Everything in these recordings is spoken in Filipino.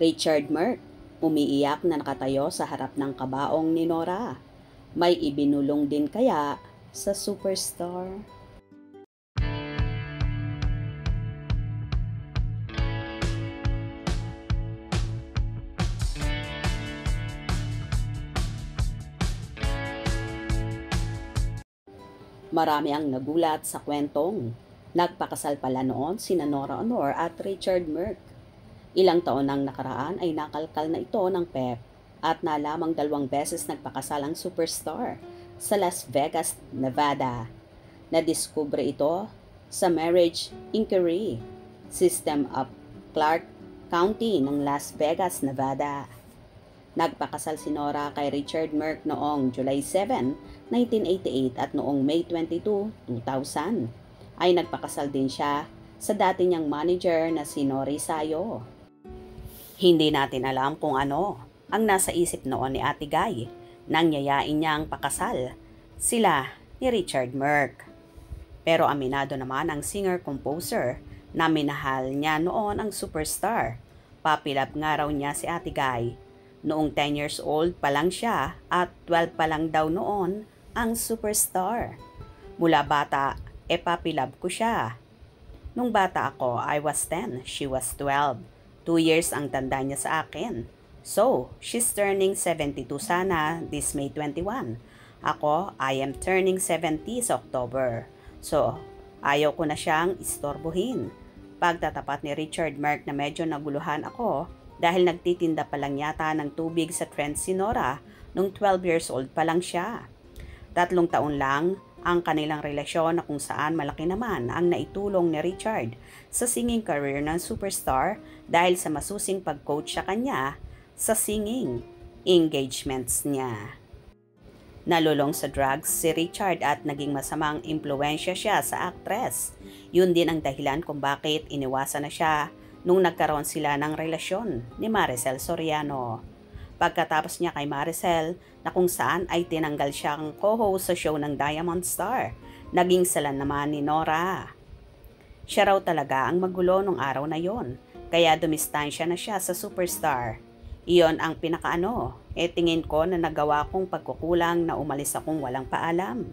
Richard Merck, umiiyak na nakatayo sa harap ng kabaong ni Nora. May ibinulong din kaya sa superstar? Marami ang nagulat sa kwentong nagpakasal pala noon sina Nora Honor at Richard Merck. Ilang taon nang nakaraan ay nakalkal na ito ng PEP at nalamang 2 beses nagpakasal ang superstar sa Las Vegas, Nevada. Nadiskubre ito sa Marriage Inquiry System of Clark County ng Las Vegas, Nevada. Nagpakasal si Nora kay Richard Merck noong July 7, 1988 at noong May 22, 2000 ay nagpakasal din siya sa dati niyang manager na si Nori Sayo. Hindi natin alam kung ano ang nasa isip noon ni Ate Guy nang yayain niya ang pakasal sila ni Richard Merck. Pero aminado naman ang singer-composer na minahal niya noon ang superstar. Papilab nga raw niya si Ate Guy. Noong 10 years old pa lang siya at 12 pa lang daw noon ang superstar. Mula bata, papilab ko siya. Nung bata ako, I was 10, she was 12. 2 years ang tanda niya sa akin. So, she's turning 72 sana this May 21. Ako, I am turning 70 sa October. So, ayaw ko na siyang istorbohin. Pagtatapat ni Richard Merck na medyo naguluhan ako dahil nagtitinda pa lang yata ng tubig sa trend si Nora nung 12 years old pa lang siya. 3 taon lang ang kanilang relasyon na kung saan malaki naman ang naitulong ni Richard sa singing career ng superstar dahil sa masusing pag-coach sa kanya sa singing engagements niya. Nalulong sa drugs si Richard at naging masamang impluensya siya sa actress. Yun din ang dahilan kung bakit iniwasan na siya nung nagkaroon sila ng relasyon ni Maricel Soriano. Pagkatapos niya kay Maricel na kung saan ay tinanggal siyang co-host sa show ng Diamond Star, naging sala naman ni Nora. Siya raw talaga ang magulo nung araw na yon, kaya dumistansya na siya sa superstar. Iyon ang pinakaano, tingin ko na nagawa kong pagkukulang na umalis akong walang paalam.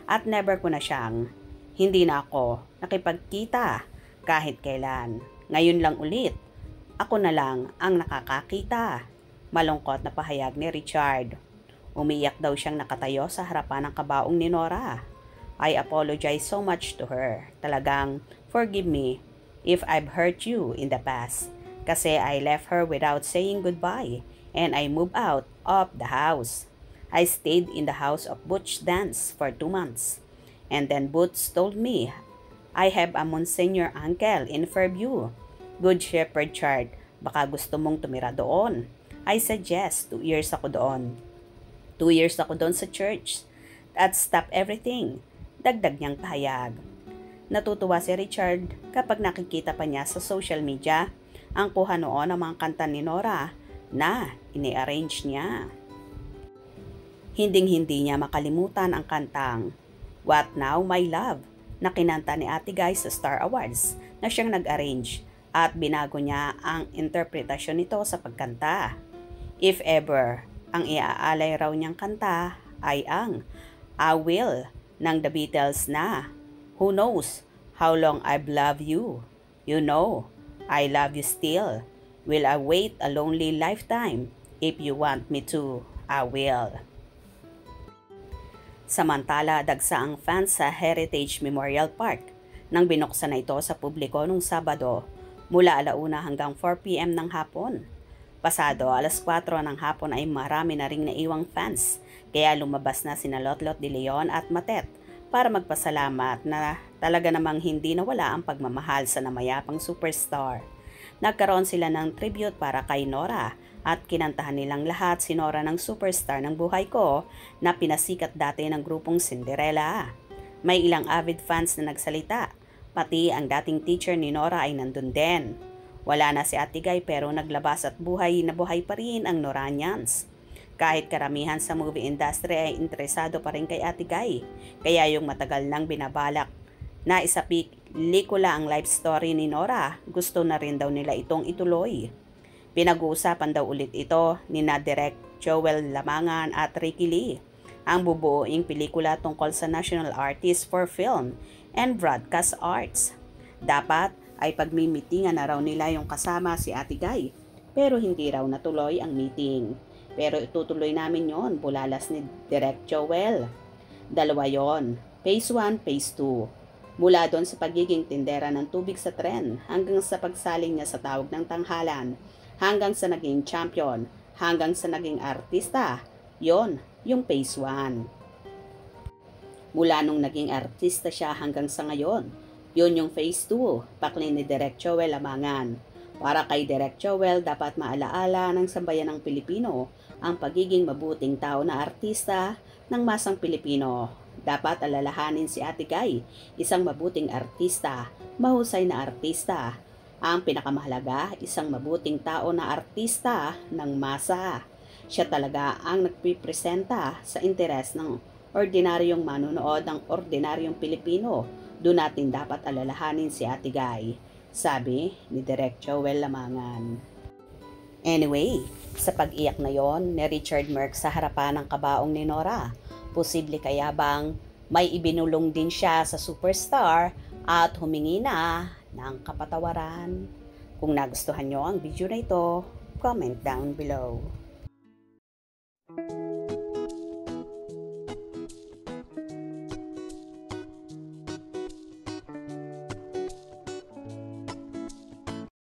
At never ko na siyang, hindi na ako nakipagkita kahit kailan. Ngayon lang ulit, ako na lang ang nakakakita. Malungkot na pahayag ni Richard. Umiyak daw siyang nakatayo sa harapan ng kabaong ni Nora. I apologize so much to her. Talagang, forgive me if I've hurt you in the past. Kasi I left her without saying goodbye and I moved out of the house. I stayed in the house of Butch Dance for 2 months. And then Butch told me, I have a Monsignor uncle in Fairview. Good Shepherd Church. Baka gusto mong tumira doon. I suggest 2 years ako doon. 2 years ako doon sa church. At stop everything. Dagdag niyang pahayag. Natutuwa si Richard kapag nakikita pa niya sa social media ang kuha noon ng mga kanta ni Nora na ini-arrange niya. Hinding-hindi niya makalimutan ang kantang What Now My Love na kinanta ni Ate Guy sa Star Awards na siyang nag-arrange at binago niya ang interpretasyon nito sa pagkanta. If ever, ang iaalay raw niyang kanta ay ang I Will ng The Beatles na Who Knows How Long I've Loved You. You know, I love you still. Will I wait a lonely lifetime? If you want me to, I will. Samantala, dagsa ang fans sa Heritage Memorial Park nang binuksan na ito sa publiko nung Sabado mula 1:00 hanggang 4 p.m. ng hapon. Pasado 4:00 ng hapon ay marami na ring naiwang fans kaya lumabas na sina Lotlot de Leon at Matet para magpasalamat na talaga namang hindi nawala ang pagmamahal sa namayapang superstar. Nagkaroon sila ng tribute para kay Nora at kinantahan nilang lahat si Nora ng Superstar ng Buhay Ko na pinasikat dati ng grupong Cinderella. May ilang avid fans na nagsalita, pati ang dating teacher ni Nora ay nandun din. Wala na si Ate Guy pero naglabas at buhay na buhay pa rin ang Noranians. Kahit karamihan sa movie industry ay interesado pa rin kay Ate Guy, kaya yung matagal nang binabalak na isapelikula ang life story ni Nora, gusto na rin daw nila itong ituloy. Pinag-uusapan daw ulit ito ni na Direk Joel Lamangan at Ricky Lee, ang bubuoing pelikula tungkol sa National Artist for Film and Broadcast Arts. Dapat ay pagmimitingan na raw nila yung kasama si Ate Guy, pero hindi raw natuloy ang meeting. Pero itutuloy namin yon, bulalas ni Direk Joel. Dalawa yon, Phase 1, Phase 2. Mula doon sa pagiging tindera ng tubig sa tren, hanggang sa pagsaling niya sa tawag ng tanghalan, hanggang sa naging champion, hanggang sa naging artista. Yon, yung Phase 1. Mula nung naging artista siya hanggang sa ngayon, yun yung Phase 2, pakli ni Direk Joel Lamangan. Para kay Direk Joel, dapat maalaala ng sambayanang Pilipino ang pagiging mabuting tao na artista ng masang Pilipino. Dapat alalahanin si Ate Guy, isang mabuting artista, mahusay na artista. Ang pinakamahalaga, isang mabuting tao na artista ng masa. Siya talaga ang nagpipresenta sa interes ng ordinaryong manunood ng ordinaryong Pilipino. Doon natin dapat alalahanin si Ate Guy, sabi ni Direk Joel Lamangan. Anyway, sa pag-iyak na yon ni Richard Merck sa harapan ng kabaong ni Nora, posible kaya bang may ibinulong din siya sa superstar at humingi na ng kapatawaran? Kung nagustuhan nyo ang video na ito, comment down below.